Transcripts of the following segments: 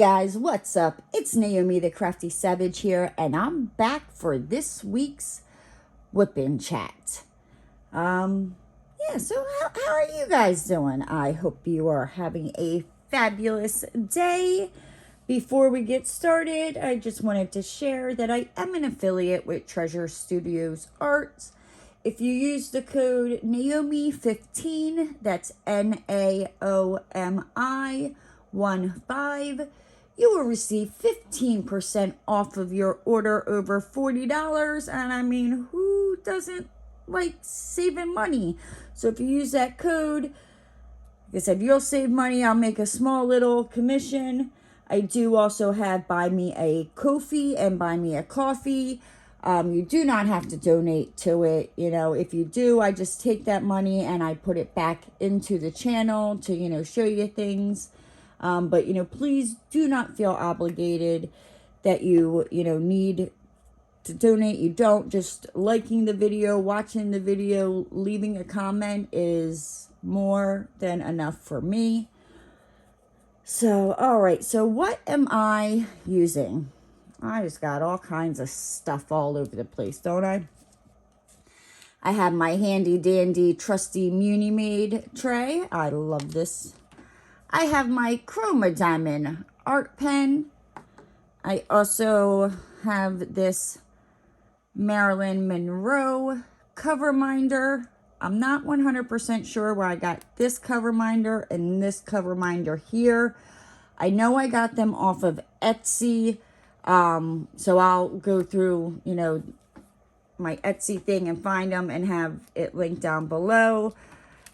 guys, what's up? It's Naomi the Crafty Savage here, and I'm back for this week's Wip Chat. So how are you guys doing? I hope you are having a fabulous day. Before we get started, I just wanted to share that I am an affiliate with Treasure Studios Arts. If you use the code Naomi15, that's NAOMI 15, you will receive 15% off of your order over $40. And I mean, who doesn't like saving money? So if you use that code, like I said, you'll save money. I'll make a small little commission. I do also have Buy Me a Ko-fi and Buy Me a Coffee. You do not have to donate to it. You know, if you do, I just take that money and I put it back into the channel to, show you things. But, please do not feel obligated that you need to donate. You don't. Just liking the video, watching the video, leaving a comment is more than enough for me. So, all right. So what am I using? I just got all kinds of stuff all over the place, don't I? I have my handy dandy trusty Munimade tray. I love this. I have my Chroma diamond art pen. I also have this Marilyn Monroe Coverminder. I'm not 100% sure where I got this Coverminder and this Coverminder here. I know I got them off of Etsy. So I'll go through, my Etsy thing and find them and have it linked down below.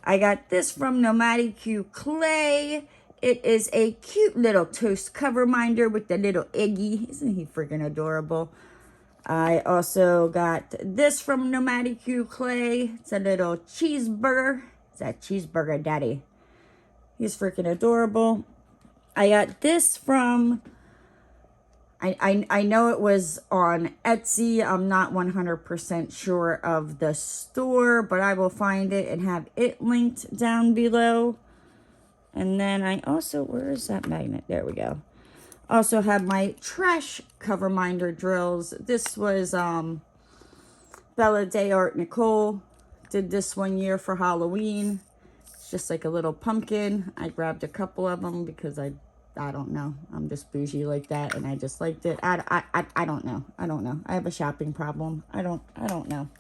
I got this from Nomadi Clay. It is a cute little toast Coverminder with the little eggy. Isn't he freaking adorable? I also got this from Nomadi Clay. It's a little cheeseburger. It's that cheeseburger daddy. He's freaking adorable. I got this from... I know it was on Etsy. I'm not 100% sure of the store, but I will find it and have it linked down below. And then I also, where is that magnet? There we go. Also have my trash Coverminder drills. This was Bella Day Art Nicole. Did this one year for Halloween. It's just like a little pumpkin. I grabbed a couple of them because I don't know. I'm just bougie like that, and I just liked it. I don't know. I don't know. I have a shopping problem. I don't know.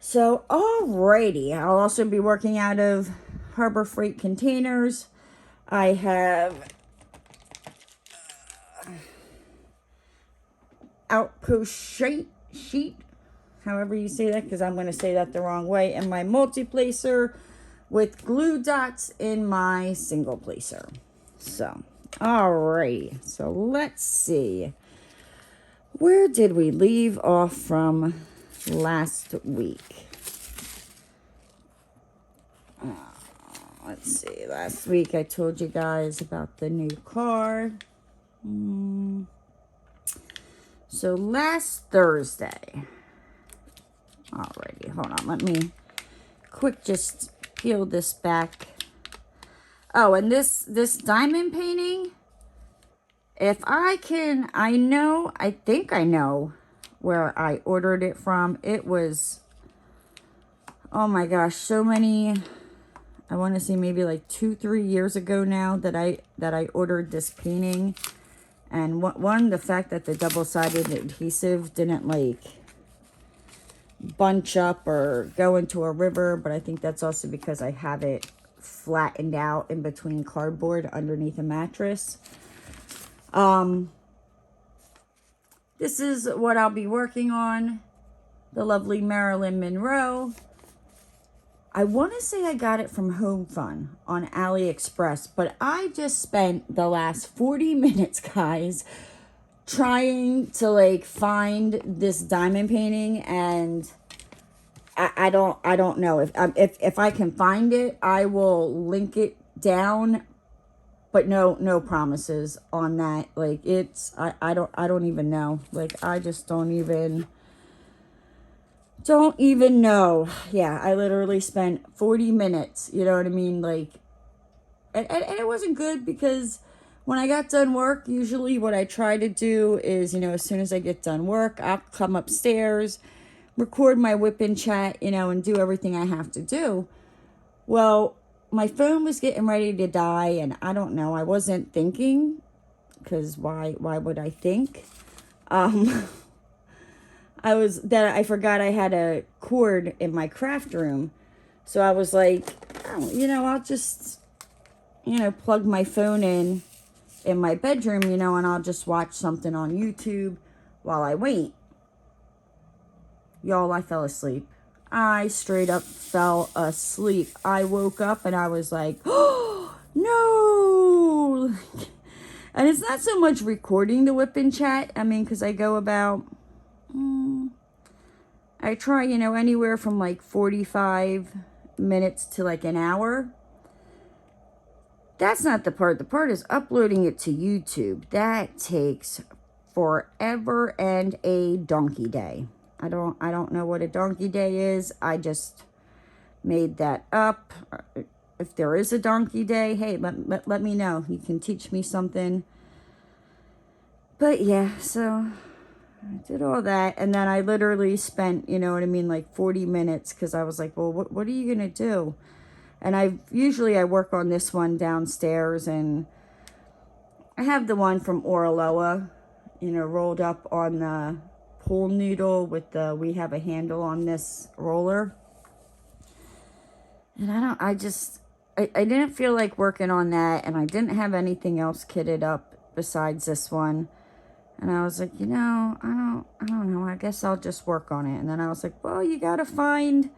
So, alrighty. I'll also be working out of Harbor Freight containers. I have Outpost sheet, however you say that, because I'm going to say that the wrong way, and my multi-placer with glue dots in my single placer. So, alright, so let's see. Where did we leave off from last week? Let's see, last week I told you guys about the new car. So last Thursday, alrighty, hold on, let me quick just peel this back. Oh, and this diamond painting, if I think I know where I ordered it from. It was, oh my gosh, so many, I want to say maybe like 2-3 years ago now that I ordered this painting. And the fact that the double-sided adhesive didn't like bunch up or go into a river, but I think that's also because I have it flattened out in between cardboard underneath a mattress. This is what I'll be working on. The lovely Marilyn Monroe. I want to say I got it from Homefun on AliExpress, but I just spent the last 40 minutes, guys, trying to like find this diamond painting, and I don't know if I can find it. I will link it down, but no promises on that. Like it's I don't even know. Like I just don't even know. Yeah, I literally spent 40 minutes, you know what I mean? Like, and it wasn't good because when I got done work, usually what I try to do is, as soon as I get done work, I'll come upstairs, record my Wip Chat, and do everything I have to do. Well, my phone was getting ready to die, and I don't know, I wasn't thinking, because why would I think? I forgot I had a cord in my craft room. So I was like, oh, I'll just, plug my phone in my bedroom, and I'll just watch something on YouTube while I wait. Y'all, I fell asleep. I straight up fell asleep. I woke up and I was like, oh, no. And it's not so much recording the Wip Chat. I mean, because I go about, I try, anywhere from like 45 minutes to like an hour. That's not the part. The part is uploading it to YouTube. That takes forever and a donkey day. I don't know what a donkey day is. I just made that up. If there is a donkey day, hey, let me know. You can teach me something. But yeah, so I did all that, and then I literally spent, like 40 minutes, because I was like, well, what are you going to do? And I work on this one downstairs, and I have the one from Oraloa, rolled up on the pool noodle with we have a handle on this roller. And I didn't feel like working on that, and I didn't have anything else kitted up besides this one. And I was like, I don't know, I guess I'll just work on it. And then I was like, well, you got to find,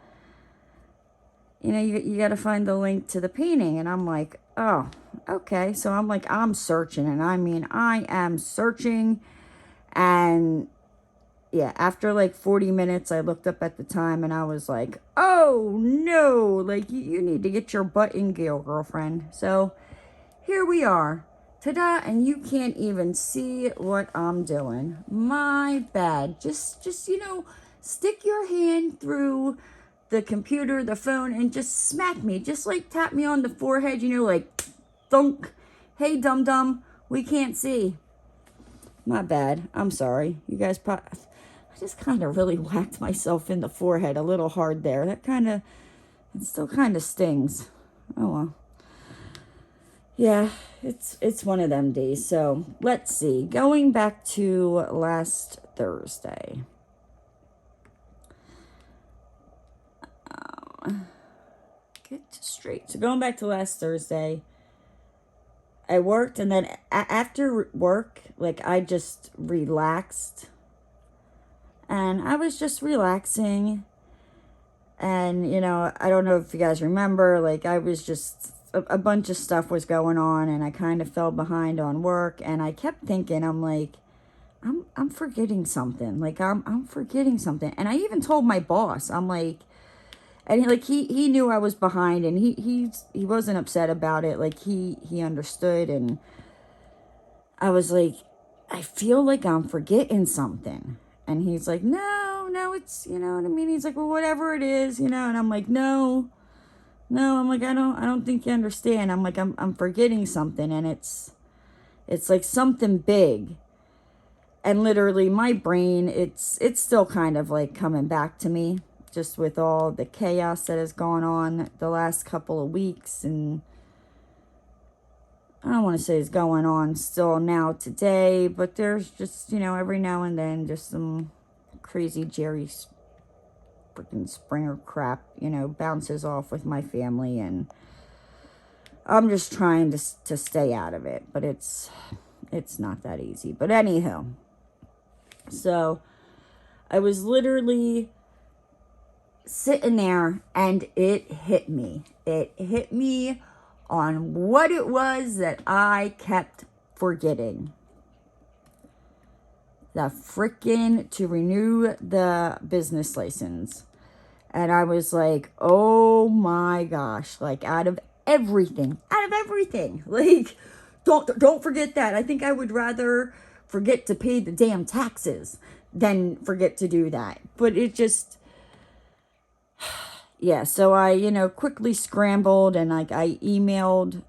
you got to find the link to the painting. And I'm like, oh, okay. So I'm searching. And I mean, I am searching. And yeah, after like 40 minutes, I looked up at the time and I was like, oh no, like you need to get your butt in gear, girlfriend. So here we are. Ta-da, and you can't even see what I'm doing. My bad. Just stick your hand through the computer, the phone, and just smack me. Just like tap me on the forehead, like thunk. Hey, dum-dum, we can't see. My bad. I'm sorry. You guys I just kind of really whacked myself in the forehead a little hard there. It still kind of stings. Oh, well. Yeah, it's one of them days. So let's see. Going back to last Thursday. Get straight. So going back to last Thursday, I worked, and then after work, like I just relaxed. And I was just relaxing. And, I don't know if you guys remember, like I was just... a bunch of stuff was going on, and I kind of fell behind on work, and I kept thinking, I'm like, I'm forgetting something. Like I'm forgetting something. And I even told my boss, I'm like, and he knew I was behind, and he wasn't upset about it. Like he understood, and I was like, I feel like I'm forgetting something. And he's like, no, it's, you know what I mean? He's like, well, whatever it is, and I'm like, no, I'm like, I don't think you understand. I'm like, I'm forgetting something, and it's like something big. And literally my brain, it's still kind of like coming back to me, just with all the chaos that has gone on the last couple of weeks. And I don't want to say it's going on still now today, but there's just, every now and then just some crazy Jerry freaking Springer crap, bounces off with my family, and I'm just trying to stay out of it, but it's not that easy. But anywho, so I was literally sitting there, and it hit me. It hit me on what it was that I kept forgetting. The freaking to renew the business license. And I was like, oh my gosh, like out of everything, like don't forget that. I think I would rather forget to pay the damn taxes than forget to do that. But it just, yeah, so I, quickly scrambled, and like I emailed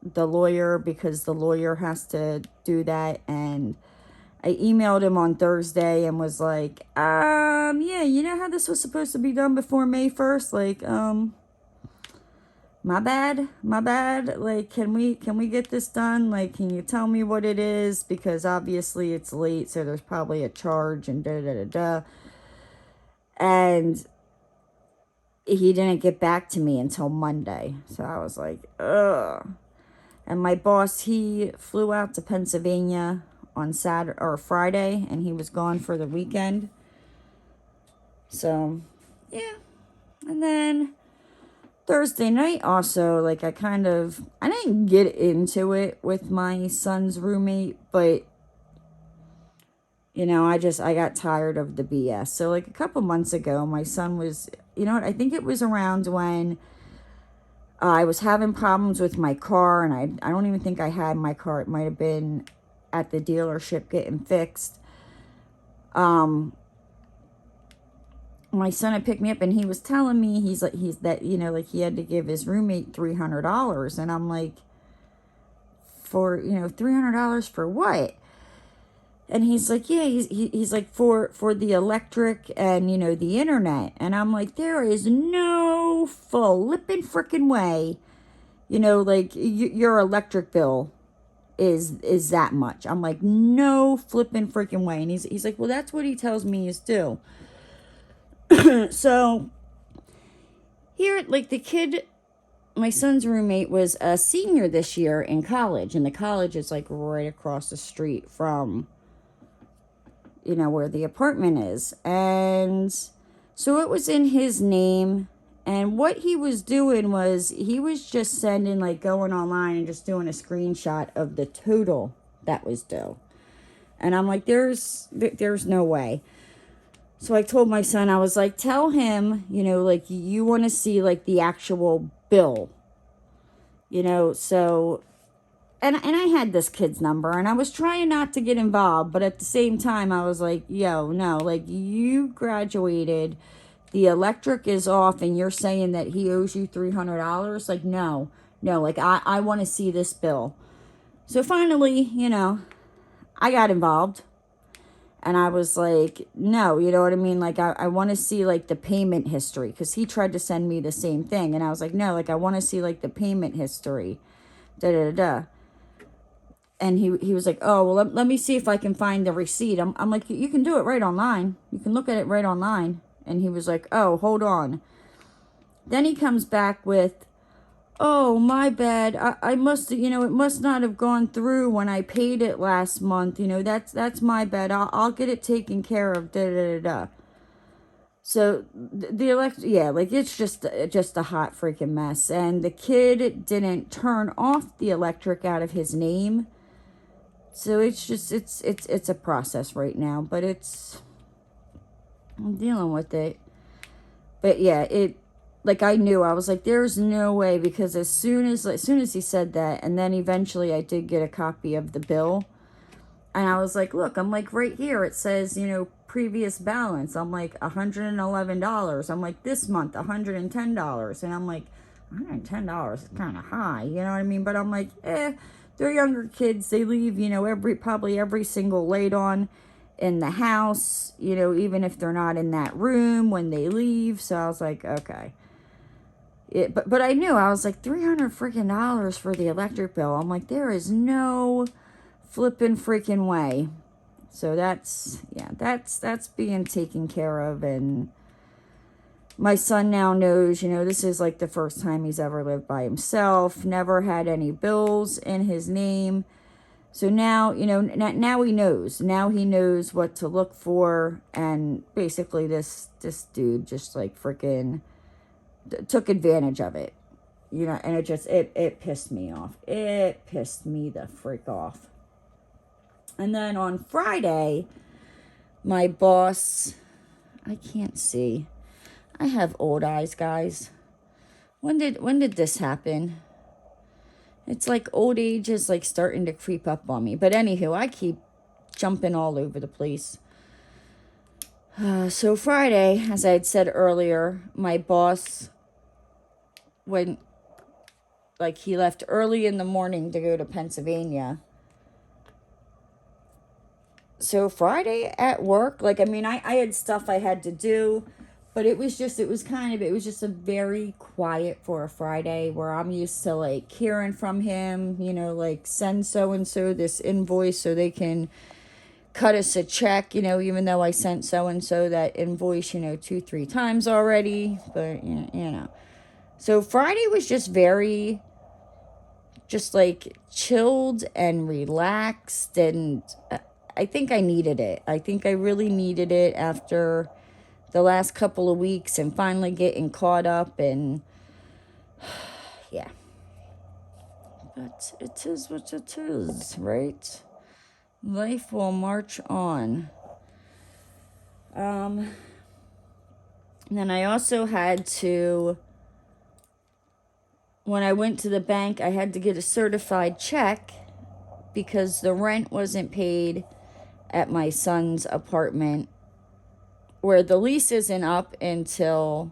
the lawyer because the lawyer has to do that. And I emailed him on Thursday and was like, yeah, you know how this was supposed to be done before May 1st? Like, my bad. Like, can we get this done? Like, can you tell me what it is? Because obviously it's late, so there's probably a charge and da-da-da-da. And he didn't get back to me until Monday. So I was like, ugh. And my boss, he flew out to Pennsylvania on Saturday or Friday, and he was gone for the weekend. So, yeah. And then Thursday night also, like, I didn't get into it with my son's roommate, but, you know, I got tired of the BS. So, like, a couple months ago, my son was, you know what, I think it was around when I was having problems with my car, and I don't even think I had my car. It might have been at the dealership getting fixed. My son had picked me up, and he was telling me he had to give his roommate $300, and I'm like, for, you know, $300 for what? And he's like, yeah, he's like, for the electric and, you know, the internet. And I'm like, there is no flippin' frickin' way, you know, like, your electric bill is that much. I'm like, no flippin' frickin' way. And he's like, well, that's what he tells me is due. So here, like, the kid, my son's roommate was a senior this year in college, and the college is like right across the street from, you know, where the apartment is. And so it was in his name, and what he was doing was he was just sending, like, going online and just doing a screenshot of the total that was due. And I'm like, there's no way. So I told my son, I was like, tell him, you know, like, you want to see, like, the actual bill, you know. So, and I had this kid's number, and I was trying not to get involved, but at the same time, I was like, yo, no, like, you graduated, the electric is off, and you're saying that he owes you $300? Like, no, like, I want to see this bill. So finally, you know, I got involved. And I was like, no, you know what I mean? Like, I want to see, like, the payment history. Because he tried to send me the same thing. And I was like, no, like, I want to see, like, the payment history. Da-da-da-da. And he was like, oh, well, let me see if I can find the receipt. I'm like, you can do it right online. You can look at it right online. And he was like, oh, hold on. Then he comes back with, oh, my bad. I must, you know, it must not have gone through when I paid it last month. You know, that's my bad. I'll get it taken care of. Da da da da. So yeah, like, it's just a hot freaking mess. And the kid didn't turn off the electric out of his name. So it's just it's a process right now, but I'm dealing with it. But yeah, like, I knew, I was like, there's no way, because as soon as he said that, and then eventually I did get a copy of the bill, and I was like, look, I'm like, right here, it says, you know, previous balance. I'm like, $111. I'm like, this month, $110. And I'm like, $110 is kind of high, you know what I mean? But I'm like, they're younger kids. They leave, you know, probably every single light on in the house, you know, even if they're not in that room when they leave. So I was like, okay. But I knew, I was like, $300 freaking for the electric bill. I'm like, there is no flipping freaking way. So that's being taken care of. And my son now knows, you know, this is like the first time he's ever lived by himself, never had any bills in his name. So now, you know, now he knows. Now he knows what to look for. And basically this dude just, like, freaking took advantage of it, you know. And it pissed me off. It pissed me the freak off. And then on Friday, my boss, I can't see, I have old eyes, guys. When did this happen? It's like old age is, like, starting to creep up on me. But anywho, I keep jumping all over the place. So Friday, as I had said earlier, my boss, when like he left early in the morning to go to Pennsylvania. So Friday at work, like, I mean, I had stuff I had to do, but it was just a very quiet for a Friday, where I'm used to, like, hearing from him, you know, like, send so-and-so this invoice so they can cut us a check, you know, even though I sent so-and-so that invoice, you know, 2-3 times already, but, you know. So Friday was just very, just, like, chilled and relaxed, and I think I needed it. I think I really needed it after the last couple of weeks and finally getting caught up, and yeah. But it is what it is, right? Life will march on. And then I also had to, when I went to the bank, I had to get a certified check because the rent wasn't paid at my son's apartment, where the lease isn't up until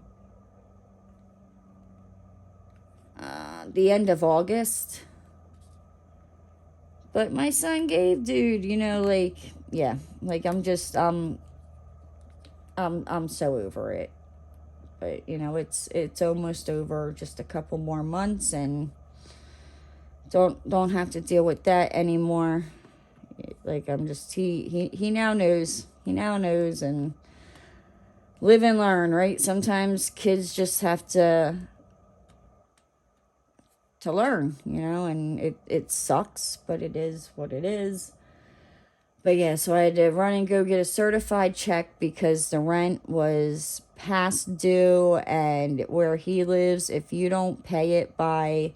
the end of August. But my son gave, dude, you know, like, yeah, like, I'm so over it. But, you know, it's almost over, just a couple more months, and don't have to deal with that anymore. Like, I'm just, he now knows. He now knows, and live and learn, right? Sometimes kids just have to learn, you know, and it sucks, but it is what it is. But yeah, so I had to run and go get a certified check because the rent was past due, and where he lives, if you don't pay it by,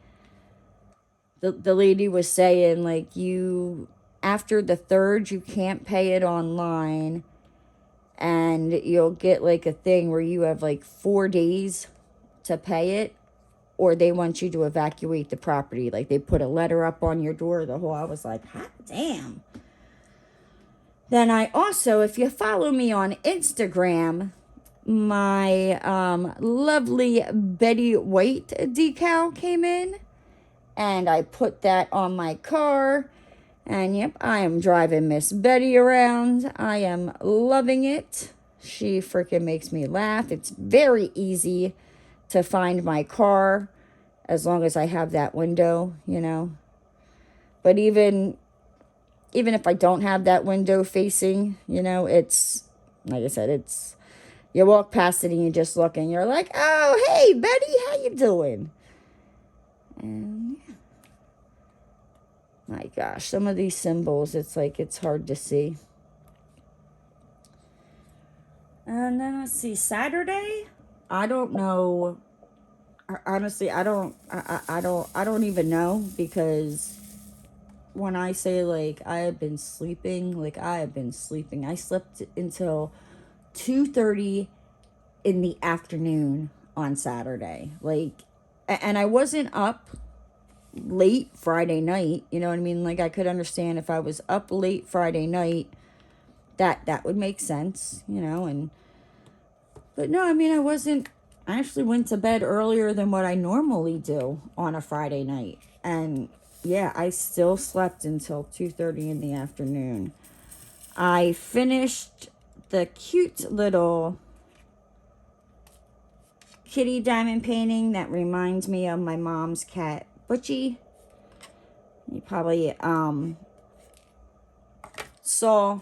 the lady was saying, like, you, after the 3rd, you can't pay it online, and you'll get, like, a thing where you have, like, 4 days to pay it, or they want you to evacuate the property. Like, they put a letter up on your door, the whole, I was like, hot damn. Then I also, if you follow me on Instagram, my lovely Betty White decal came in, and I put that on my car, and yep, I am driving Miss Betty around. I am loving it. She freaking makes me laugh. It's very easy to find my car as long as I have that window, you know. But even if I don't have that window facing, you know, it's, like I said, it's, you walk past it and you just look and you're like, oh, hey, Betty, how you doing? And yeah. My gosh, some of these symbols, it's like, it's hard to see. And then let's see, Saturday, I don't know. Honestly, I don't even know, because when I say, like, I have been sleeping, like, I have been sleeping. I slept until 2:30 in the afternoon on Saturday. Like, and I wasn't up late Friday night, you know what I mean? Like, I could understand if I was up late Friday night, that would make sense, you know, and, but no, I mean, I actually went to bed earlier than what I normally do on a Friday night, and yeah, I still slept until 2:30 in the afternoon. I finished the cute little kitty diamond painting that reminds me of my mom's cat, Butchie. You probably saw,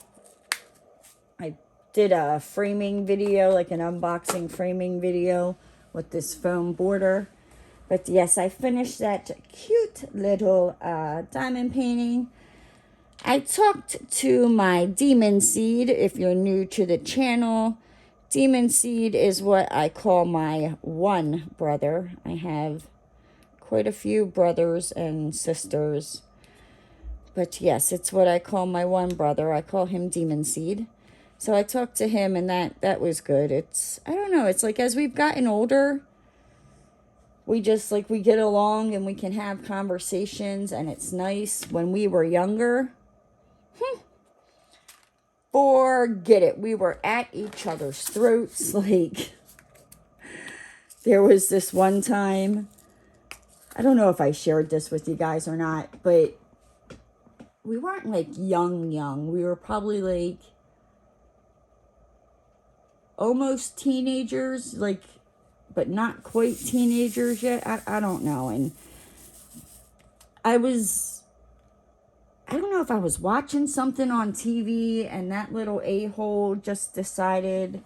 I did a framing video, like an unboxing framing video with this foam border. But yes, I finished that cute little diamond painting. I talked to my demon seed. If you're new to the channel, demon seed is what I call my one brother. I have quite a few brothers and sisters. But yes, it's what I call my one brother. I call him demon seed. So I talked to him, and that was good. It's, I don't know, it's like as we've gotten older, we just, like, we get along and we can have conversations, and it's nice. When we were younger, forget it. We were at each other's throats. Like, there was this one time I don't know if I shared this with you guys or not, but we weren't like young. We were probably like almost teenagers, like, but not quite teenagers yet. I don't know. And I don't know if I was watching something on TV and that little a-hole just decided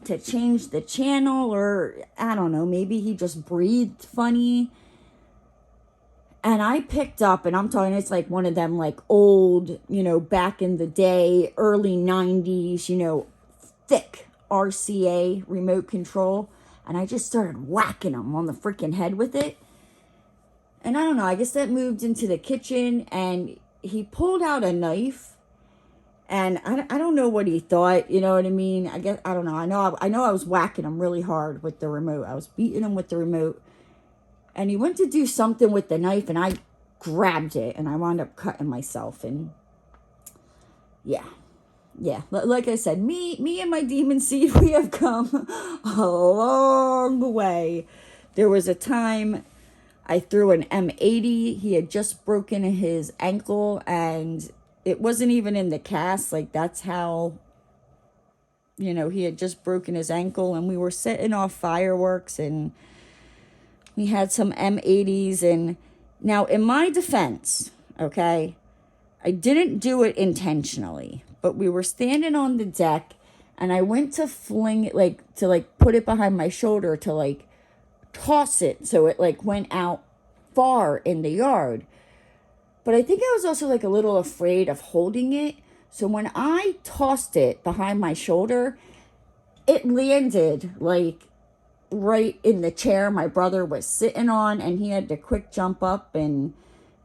to change the channel, or I don't know, maybe he just breathed funny. And I picked up, and I'm talking, it's like one of them like old, you know, back in the day, early 90s, you know, thick RCA remote control. And I just started whacking him on the freaking head with it. And I don't know, I guess that moved into the kitchen, and he pulled out a knife. And I don't know what he thought, you know what I mean? I guess, I don't know. I know I was whacking him really hard with the remote. I was beating him with the remote. And he went to do something with the knife, and I grabbed it, and I wound up cutting myself. And yeah. Like I said, me and my demon seed, we have come a long way. There was a time I threw an M80. He had just broken his ankle, and it wasn't even in the cast. Like, that's how, you know, he had just broken his ankle, and we were setting off fireworks, and we had some M80s. And now, in my defense, okay, I didn't do it intentionally, but we were standing on the deck, and I went to fling it, like, to, like, put it behind my shoulder to, like, toss it so it, like, went out far in the yard. But I think I was also, like, a little afraid of holding it. So when I tossed it behind my shoulder, it landed, like, right in the chair my brother was sitting on, and he had to quick jump up, and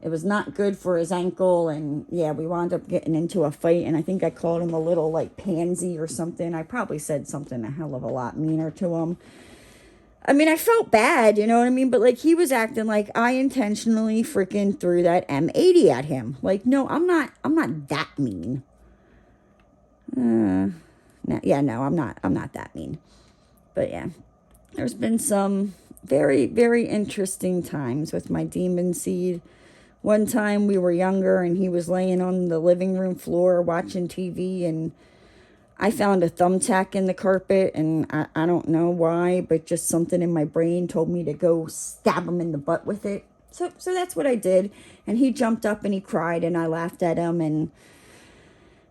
it was not good for his ankle. And yeah, we wound up getting into a fight, and I think I called him a little, like, pansy or something. I probably said something a hell of a lot meaner to him. I mean, I felt bad, you know what I mean? But, like, he was acting like I intentionally freaking threw that M80 at him. Like, no, I'm not that mean. I'm not that mean. But yeah, there's been some very, very interesting times with my demon seed. One time we were younger, and he was laying on the living room floor watching TV, and I found a thumbtack in the carpet, and I don't know why, but just something in my brain told me to go stab him in the butt with it. So that's what I did. And he jumped up and he cried, and I laughed at him, and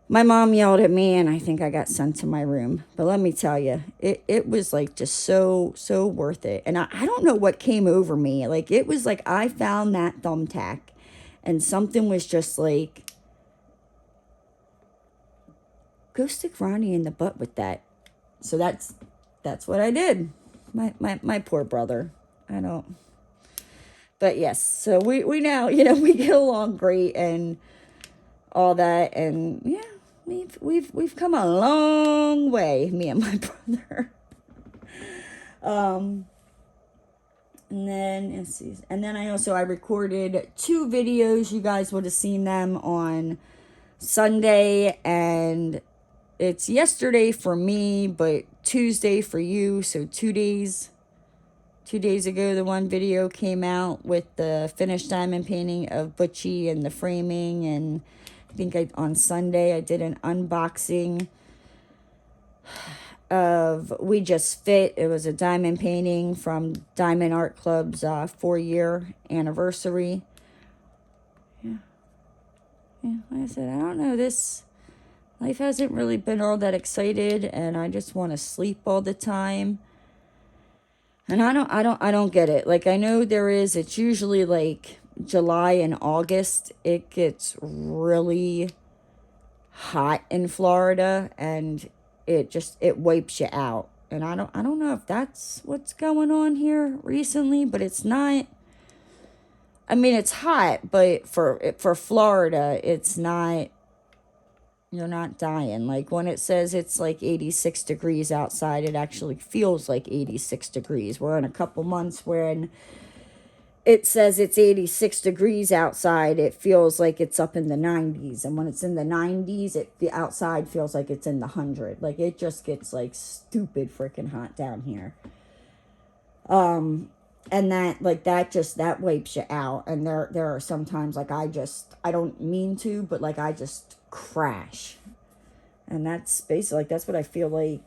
my mom yelled at me, and I think I got sent to my room. But let me tell you, it was like just so worth it. And I don't know what came over me. Like, it was like I found that thumbtack, and something was just like, go stick Ronnie in the butt with that. So that's what I did. My poor brother. I don't. But yes, so we now, you know, we get along great and all that, and yeah, we've come a long way, me and my brother. And then let's see. And then I recorded 2 videos. You guys would have seen them on Sunday, and it's yesterday for me, but Tuesday for you. So 2 days ago, the one video came out with the finished diamond painting of Butchie and the framing. And I think on Sunday I did an unboxing of We Just Fit. It was a diamond painting from Diamond Art Club's 4-year anniversary. Yeah, like I said, I don't know, this life hasn't really been all that excited, and I just want to sleep all the time. And I don't get it. Like, I know it's usually like July and August. It gets really hot in Florida, and it wipes you out. And I don't know if that's what's going on here recently, but it's not. I mean, it's hot, but for Florida, it's not. You're not dying. Like, when it says it's like 86 degrees outside, it actually feels like 86 degrees. We're in a couple months when it says it's 86 degrees outside, it feels like it's up in the 90s. And when it's in the 90s, the outside feels like it's in the 100. Like, it just gets like stupid freaking hot down here. And that, like, that wipes you out. And there are sometimes, like, I don't mean to, but, like, I just crash. And that's basically, like, that's what I feel like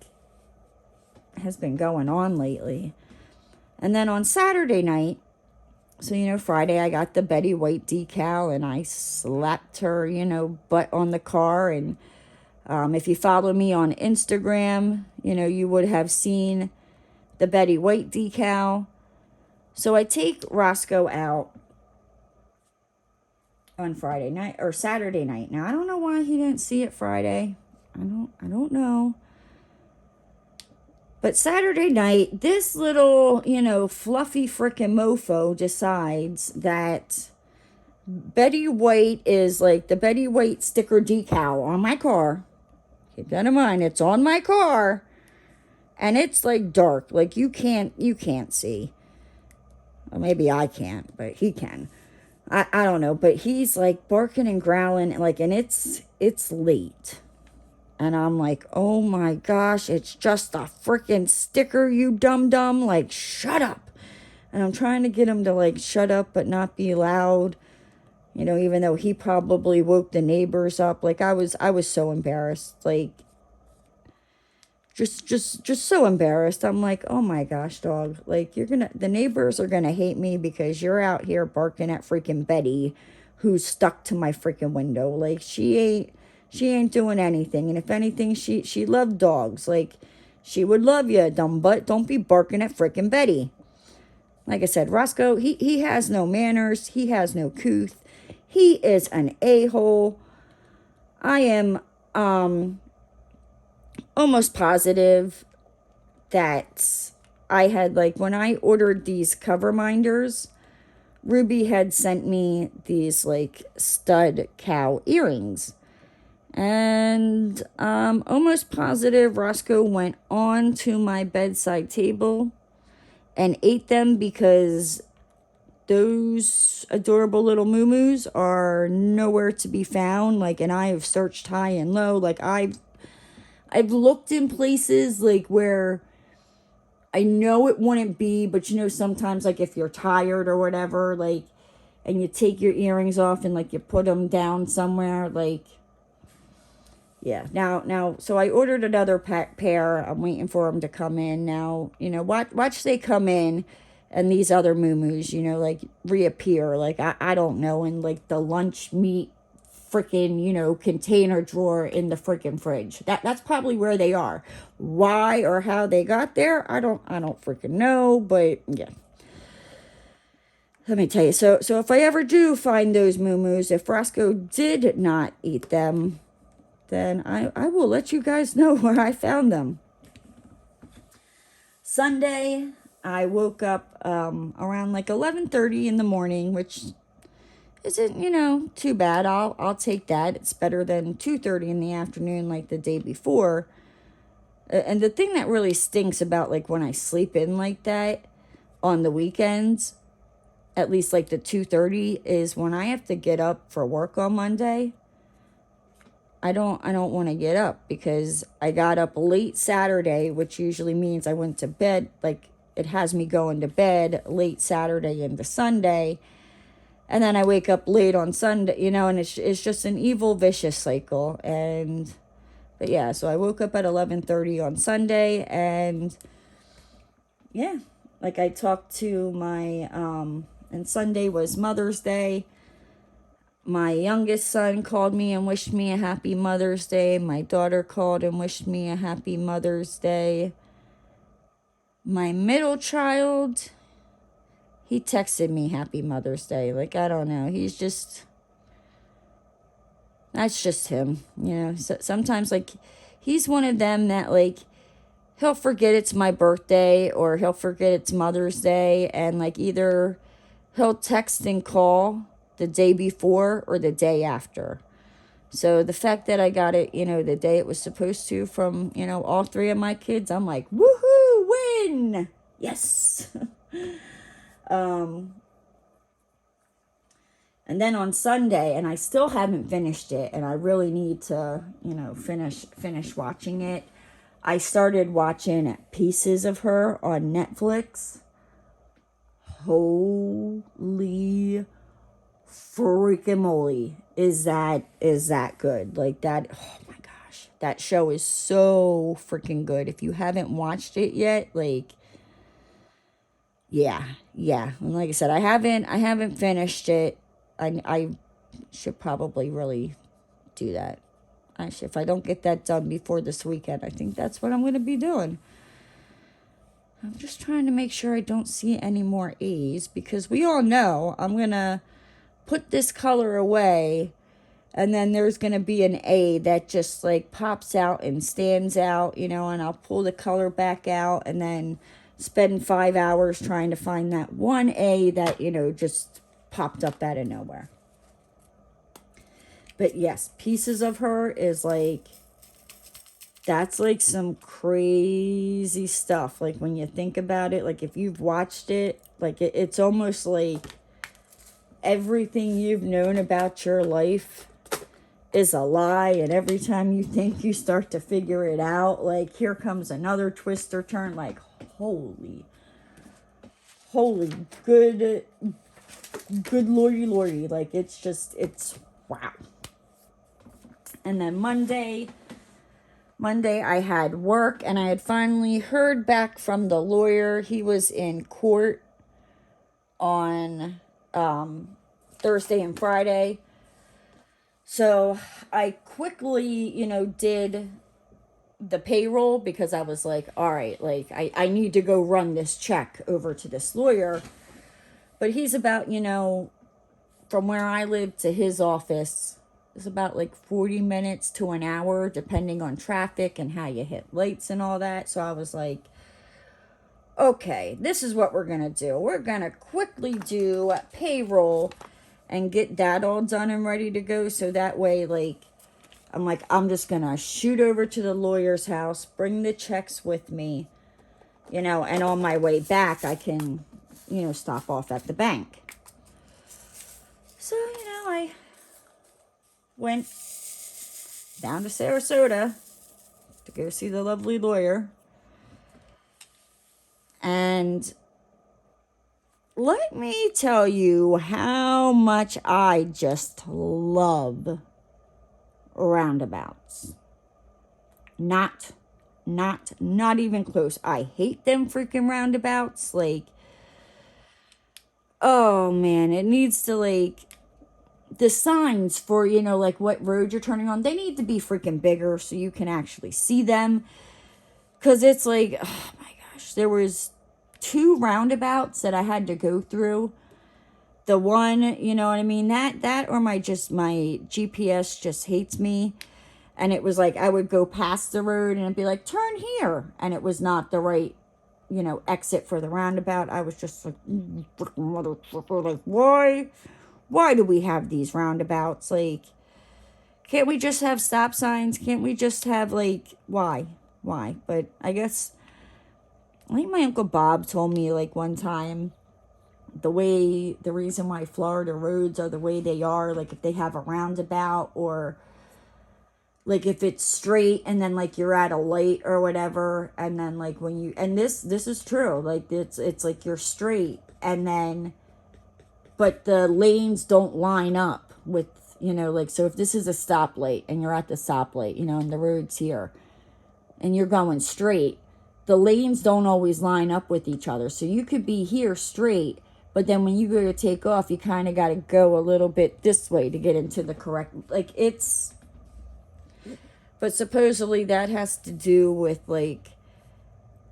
has been going on lately. And then on Saturday night, so, Friday I got the Betty White decal and I slapped her, butt on the car. And if you follow me on Instagram, you would have seen the Betty White decal. So I take Roscoe out on Friday night or Saturday night. Now, I don't know why he didn't see it Friday. I don't know. But Saturday night, this little, fluffy frickin' mofo decides that Betty White is like the Betty White sticker decal on my car. Keep that in mind, it's on my car. And it's like dark, like you can't see. Well, maybe I can't, but he can. I don't know, but he's like barking and growling, like, and it's late. And I'm like, oh my gosh, it's just a freaking sticker, you dum-dum. Like, shut up. And I'm trying to get him to, like, shut up but not be loud. Even though he probably woke the neighbors up. Like, I was so embarrassed. Like, just so embarrassed. I'm like, oh my gosh, dog. Like, the neighbors are gonna hate me because you're out here barking at freaking Betty, who's stuck to my freaking window. Like, she ain't doing anything. And if anything, she loved dogs. Like, she would love you, dumb butt. Don't be barking at freaking Betty. Like I said, Roscoe, he has no manners. He has no couth. He is an a-hole. I am almost positive that I had, like, when I ordered these Coverminders, Ruby had sent me these, like, stud cow earrings. And almost positive Roscoe went on to my bedside table and ate them because those adorable little moo-moos are nowhere to be found. Like, and I have searched high and low. Like, I've looked in places, like, where I know it wouldn't be, but sometimes, like, if you're tired or whatever, like, and you take your earrings off and, like, you put them down somewhere, like, yeah. Now, so I ordered another pair. I'm waiting for them to come in. Now, watch they come in and these other moo-moos, like, reappear. Like, I don't know, in, like, the lunch meat freaking, container drawer in the freaking fridge. That's probably where they are. Why or how they got there, I don't freaking know, but yeah. Let me tell you. So if I ever do find those moo-moos, if Roscoe did not eat them, then I will let you guys know where I found them. Sunday, I woke up around like 11:30 in the morning, which isn't, too bad. I'll take that. It's better than 2:30 in the afternoon like the day before. And the thing that really stinks about, like, when I sleep in like that on the weekends, at least like the 2:30, is when I have to get up for work on Monday. I don't want to get up because I got up late Saturday, which usually means I went to bed. Like, it has me going to bed late Saturday into Sunday. And then I wake up late on Sunday, and it's just an evil, vicious cycle. But yeah, so I woke up at 11:30 on Sunday, and yeah, like, I talked to my, and Sunday was Mother's Day. My youngest son called me and wished me a happy Mother's Day. My daughter called and wished me a happy Mother's Day. My middle child, he texted me happy Mother's Day. Like, I don't know. That's just him. So sometimes, like, he's one of them that, like, he'll forget it's my birthday or he'll forget it's Mother's Day. And, like, either he'll text and call the day before or the day after. So the fact that I got it, the day it was supposed to from, all three of my kids, I'm like, woohoo, win! Yes! And then on Sunday, and I still haven't finished it, and I really need to, finish watching it. I started watching Pieces of Her on Netflix. holy freaking moly, is that good. Like that, oh my gosh, that show is so freaking good. If you haven't watched it yet, like, yeah. And like I said, I haven't finished it. I should probably really do that. Actually, if I don't get that done before this weekend, I think that's what I'm going to be doing. I'm just trying to make sure I don't see any more A's, because we all know I'm going to put this color away, and then there's going to be an A that just like pops out and stands out, you know, and I'll pull the color back out and then spend 5 hours trying to find that one A that, you know, just popped up out of nowhere. But yes, Pieces of Her is like, that's like some crazy stuff. Like when you think about it, like if you've watched it, like it's almost like everything you've known about your life is a lie. And every time you think you start to figure it out, like here comes another twist or turn. Like holy good lordy. Like it's wow. And then Monday I had work, and I had finally heard back from the lawyer. He was in court on Thursday and Friday. So I quickly, you know, did the payroll, because I was like, all right, like I need to go run this check over to this lawyer. But he's about, you know, from where I live to his office, it's about like 40 minutes to an hour, depending on traffic and how you hit lights and all that. So I was like, okay, this is what we're going to do. We're going to quickly do payroll and get that all done and ready to go. So that way, like, I'm just going to shoot over to the lawyer's house, bring the checks with me, you know, and on my way back, I can, you know, stop off at the bank. So, you know, I went down to Sarasota to go see the lovely lawyer. And let me tell you how much I just love roundabouts. Not even close. I hate them freaking roundabouts. Like, oh man, it needs to, like, the signs for, you know, like what road you're turning on, they need to be freaking bigger so you can actually see them. Because it's like, oh my gosh, there was 2 roundabouts that I had to go through. The one, you know what I mean, that or my GPS just hates me. And it was like I would go past the road and it'd be like, turn here, and it was not the right, you know, exit for the roundabout. I was just like, freaking motherfucker, like, why do we have these roundabouts? Like, can't we just have stop signs? Can't we just have, like, why? But I guess, I think my Uncle Bob told me, like, one time, the reason why Florida roads are the way they are, like, if they have a roundabout, or, like, if it's straight and then, like, you're at a light or whatever, and then, like, when you, and this is true, like, it's like you're straight, and then, but the lanes don't line up with, you know, like, so if this is a stoplight and you're at the stoplight, you know, and the road's here and you're going straight, the lanes don't always line up with each other. So you could be here straight, but then when you go to take off, you kind of got to go a little bit this way to get into the correct, like, it's, but supposedly that has to do with, like,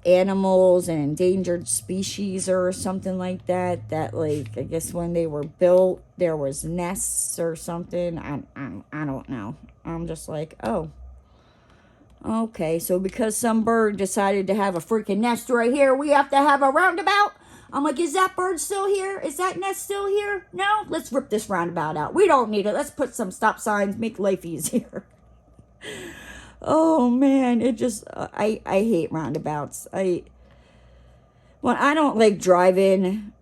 animals and endangered species or something like that, like, I guess when they were built there was nests or something. I don't know. I'm just like, oh, okay, so because some bird decided to have a freaking nest right here, we have to have a roundabout? I'm like, is that bird still here? Is that nest still here? No? Let's rip this roundabout out. We don't need it. Let's put some stop signs, make life easier. Oh man, it just, I hate roundabouts. I don't like driving,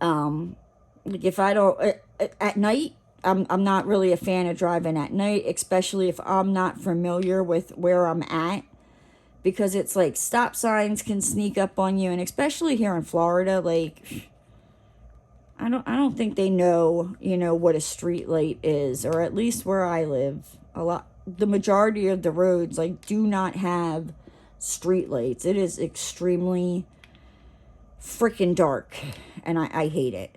like if I don't, at night, I'm not really a fan of driving at night, especially if I'm not familiar with where I'm at, because it's like stop signs can sneak up on you, and especially here in Florida, like I don't think they know, you know, what a street light is, or at least where I live, the majority of the roads like do not have street lights. It is extremely freaking dark, and I hate it.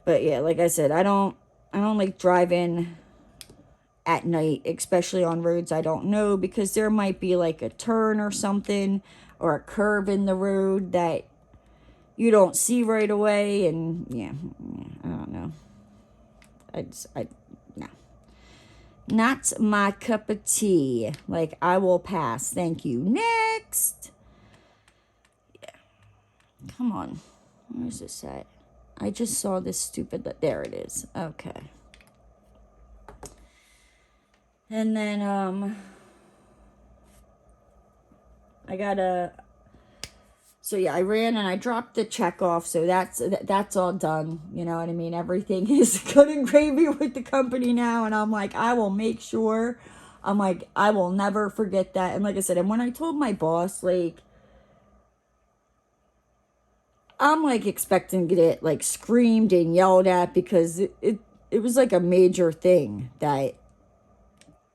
But yeah, like I said, I don't like driving at night, especially on roads I don't know, because there might be like a turn or something, or a curve in the road that you don't see right away, and yeah, I don't know. No. Not my cup of tea. Like, I will pass. Thank you. Next. Yeah. Come on. Where's this at? I just saw this stupid, there it is. Okay. And then, I gotta, so yeah, I ran and I dropped the check off, so that's all done, you know what I mean? Everything is good and gravy with the company now, and I'm like, I will make sure, I'm like, I will never forget that. And like I said, and when I told my boss, like, I'm like expecting to get like screamed and yelled at, because it was like a major thing that,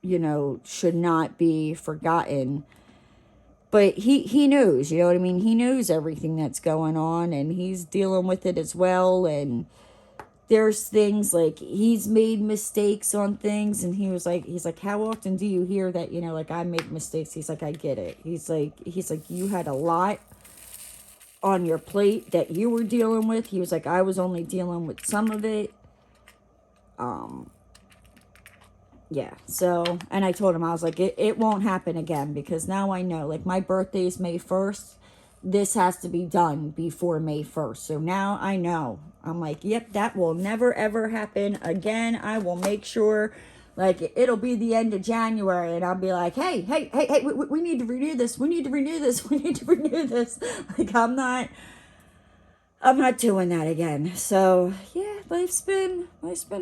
you know, should not be forgotten. But he knows, you know what I mean? He knows everything that's going on, and he's dealing with it as well. And there's things like he's made mistakes on things, and he's like, how often do you hear that, you know, like, I make mistakes? He's like, I get it. He's like, you had a lot on your plate that you were dealing with. He was like, I was only dealing with some of it. Yeah, so, and I told him, I was like, it won't happen again, because now I know, like, my birthday is May 1st. This has to be done before May 1st. So now I know. I'm like, yep, that will never, ever happen again. I will make sure, like, it'll be the end of January, and I'll be like, hey, we need to renew this. We need to renew this. We need to renew this. Like, I'm not doing that again. So, yeah, life's been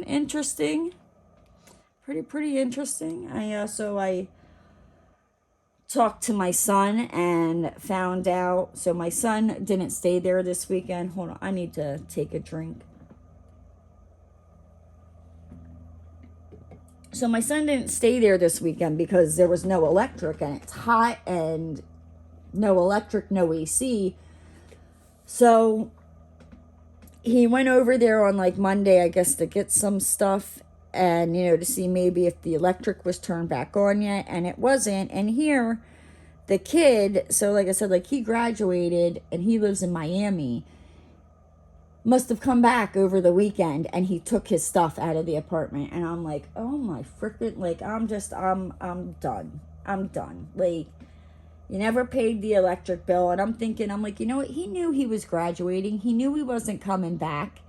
interesting. Pretty interesting. I talked to my son and found out, so my son didn't stay there this weekend. Hold on, I need to take a drink. So my son didn't stay there this weekend because there was no electric, and it's hot, and no electric, no AC. So he went over there on like Monday, I guess, to get some stuff, and, you know, to see maybe if the electric was turned back on yet, and it wasn't. And here, the kid, so like I said, like, he graduated, and he lives in Miami, must have come back over the weekend, and he took his stuff out of the apartment. And I'm like, oh my freaking, like, I'm done. I'm done. Like, you never paid the electric bill. And I'm thinking, I'm like, you know what? He knew he was graduating. He knew he wasn't coming back.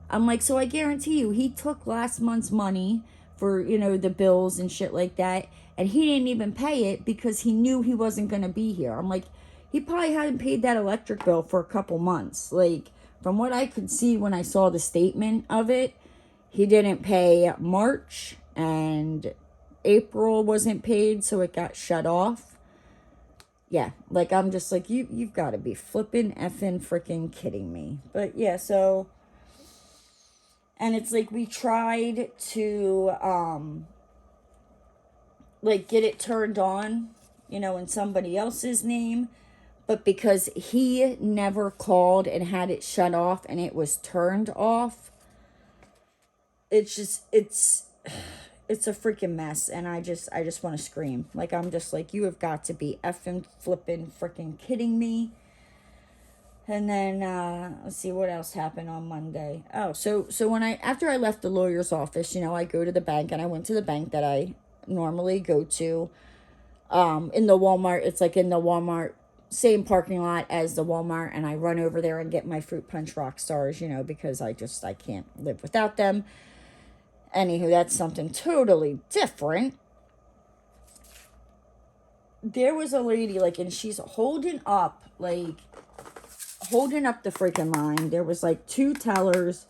I'm like, so I guarantee you, he took last month's money for, you know, the bills and shit like that, and he didn't even pay it because he knew he wasn't going to be here. I'm like, he probably hadn't paid that electric bill for a couple months. Like, from what I could see when I saw the statement of it, he didn't pay March, and April wasn't paid, so it got shut off. Yeah, like, I'm just like, you've got to be flipping effing freaking kidding me. But yeah, so, and it's like, we tried to, like, get it turned on, you know, in somebody else's name. But because he never called and had it shut off and it was turned off, it's just, it's a freaking mess. And I just want to scream. Like, I'm just like, you have got to be effing flipping freaking kidding me. And then, let's see what else happened on Monday. Oh, so when after I left the lawyer's office, you know, I go to the bank, and I went to the bank that I normally go to, in the Walmart. It's like in the Walmart, same parking lot as the Walmart, and I run over there and get my fruit punch rock stars, you know, because I can't live without them. Anywho, that's something totally different. There was a lady, like, and she's holding up the freaking line. There was like two tellers.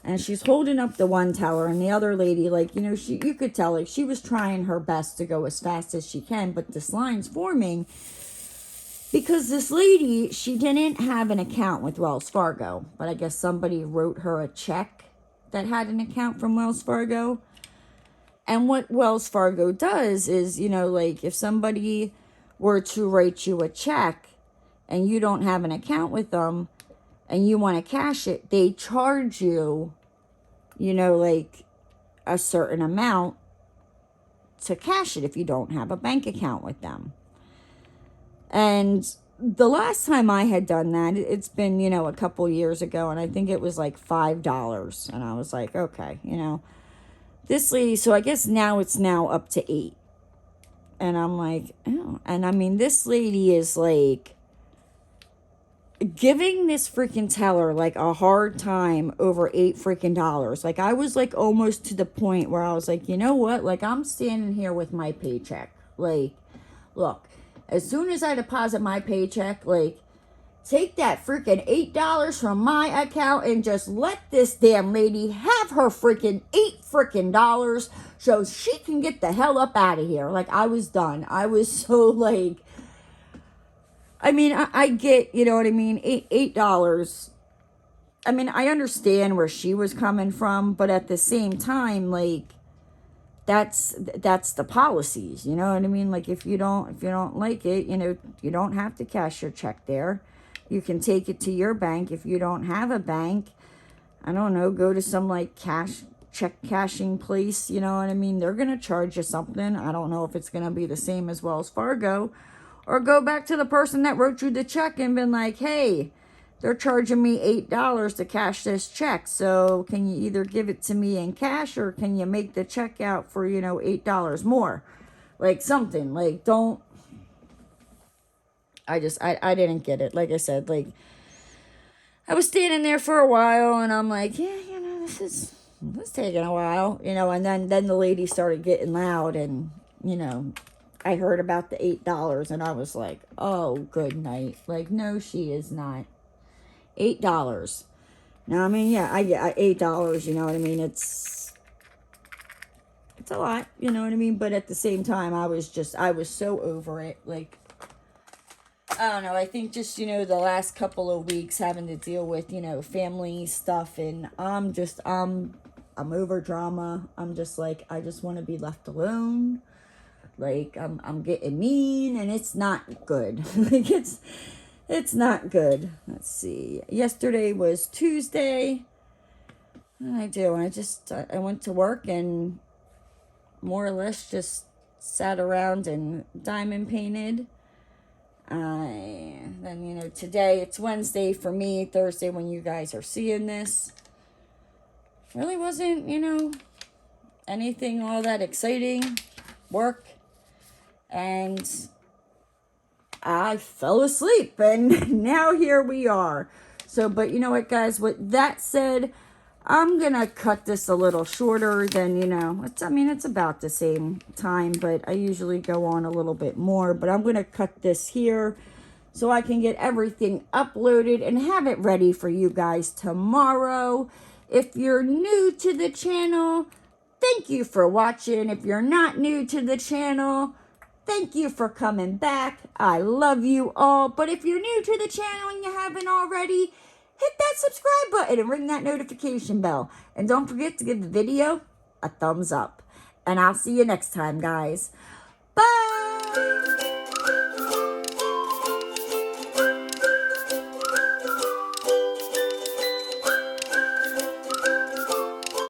And she's holding up the one teller, and the other lady, like, you know, you could tell, like, she was trying her best to go as fast as she can, but this line's forming because this lady, she didn't have an account with Wells Fargo, but I guess somebody wrote her a check that had an account from Wells Fargo. And what Wells Fargo does is, you know, like, if somebody were to write you a check and you don't have an account with them, and you want to cash it, they charge you, you know, like a certain amount to cash it if you don't have a bank account with them. And the last time I had done that, it's been, you know, a couple years ago, and I think it was like $5. And I was like, okay, you know, this lady, so I guess now it's now up to $8. And I'm like, oh, and I mean, this lady is like, giving this freaking teller like a hard time over $8. Like, I was like almost to the point where I was like, you know what? Like, I'm standing here with my paycheck. Like, look, as soon as I deposit my paycheck, like, take that freaking $8 from my account and just let this damn lady have her freaking $8 so she can get the hell up out of here. Like, I was done. I was so like, I mean, I get, you know what I mean, $8. I mean, I understand where she was coming from, but at the same time, like, that's the policies, you know what I mean? Like, if you don't like it, you know, you don't have to cash your check there. You can take it to your bank. If you don't have a bank, I don't know, go to some like check cashing place, you know what I mean? They're gonna charge you something. I don't know if it's gonna be the same as Wells Fargo. Or go back to the person that wrote you the check and been like, hey, they're charging me $8 to cash this check. So can you either give it to me in cash or can you make the check out for, you know, $8 more? Like something. Like, don't. I didn't get it. Like I said, like, I was standing there for a while and I'm like, yeah, you know, this is taking a while, you know, and then the lady started getting loud and, you know, I heard about the $8 and I was like, oh, good night. Like, no, she is not. $8. Now, I mean, yeah, I get $8, you know what I mean? It's a lot, you know what I mean? But at the same time, I was so over it. Like, I don't know. I think just, you know, the last couple of weeks having to deal with, you know, family stuff, and I'm over drama. I'm just like, I just want to be left alone. Like, I'm getting mean, and it's not good. Like, it's not good. Let's see. Yesterday was Tuesday. What did I do? I went to work and more or less just sat around and diamond painted. Then, you know, today it's Wednesday for me, Thursday when you guys are seeing this. Really wasn't, you know, anything all that exciting. Work. And I fell asleep, and now here we are. So, but you know what, guys, with that said, I'm going to cut this a little shorter than, you know, it's about the same time, but I usually go on a little bit more, but I'm going to cut this here so I can get everything uploaded and have it ready for you guys tomorrow. If you're new to the channel, thank you for watching. If you're not new to the channel, thank you for coming back. I love you all. But if you're new to the channel and you haven't already, hit that subscribe button and ring that notification bell. And don't forget to give the video a thumbs up. And I'll see you next time, guys. Bye!